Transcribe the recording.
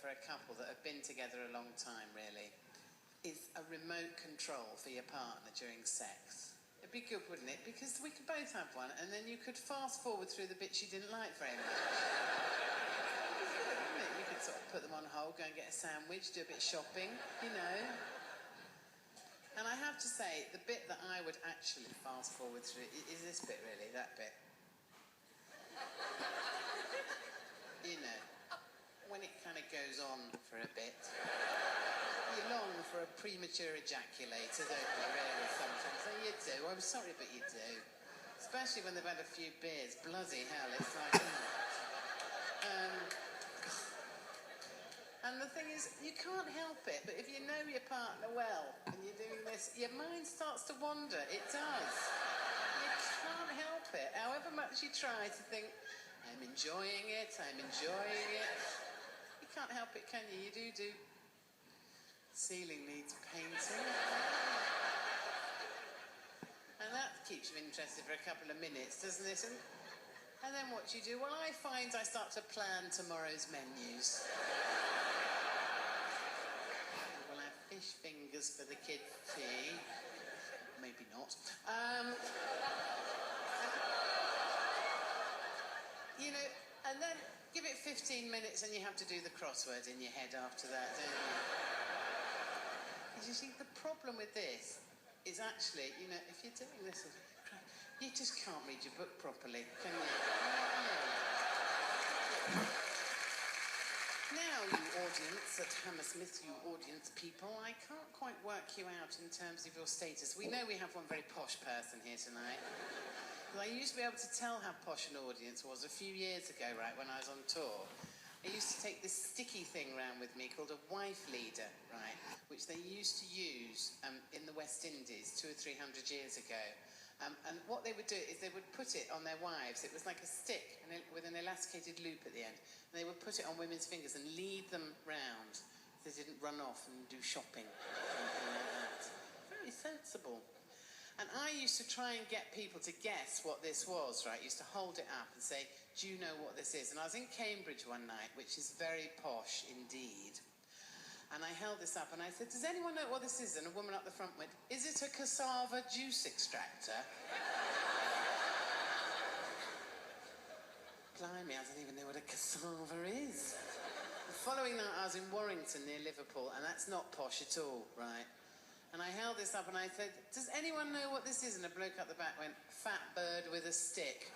for a couple that have been together a long time, really, is a remote control for your partner during sex. It'd be good, wouldn't it? Because we could both have one, and then you could fast forward through the bits you didn't like very much. Wouldn't it? You could sort of put them on hold, go and get a sandwich, do a bit of shopping, you know. And I have to say, the bit that I would actually fast forward through is this bit, really, that bit. You know, when it kind of goes on for a bit. You long for a premature ejaculator, don't you, really, sometimes? So you do. I'm sorry, but you do. Especially when they've had a few beers. Bloody hell, it's like... And the thing is, you can't help it, but if you know your partner well and you're doing this, your mind starts to wander. It does. You can't help it. However much you try to think, I'm enjoying it, I'm enjoying it. You can't help it, can you? You do. Ceiling needs painting. And that keeps you interested for a couple of minutes, doesn't it? And then what do you do? Well, I find I start to plan tomorrow's menus. We'll have fish fingers for the kids' tea. Maybe not. You know, and then give it 15 minutes and you have to do the crossword in your head after that, don't you? You see, the problem with this is actually, you know, if you're doing this, you just can't read your book properly, can you? Now, you audience at Hammersmith, you audience people, I can't quite work you out in terms of your status. We know we have one very posh person here tonight. I used to be able to tell how posh an audience was a few years ago, right, when I was on tour. I used to take this sticky thing around with me called a wife leader, right, which they used to use in the West Indies 200 or 300 years ago. And what they would do is they would put it on their wives. It was like a stick with an elasticated loop at the end. And they would put it on women's fingers and lead them round so they didn't run off and do shopping or something like that. Very sensible. And I used to try and get people to guess what this was, right? I used to hold it up and say, do you know what this is? And I was in Cambridge one night, which is very posh indeed. And I held this up and I said, does anyone know what this is? And a woman up the front went, is it a cassava juice extractor? Blimey, I don't even know what a cassava is. The following night I was in Warrington near Liverpool, and that's not posh at all, right? And I held this up and I said, does anyone know what this is? And a bloke up the back went, fat bird with a stick.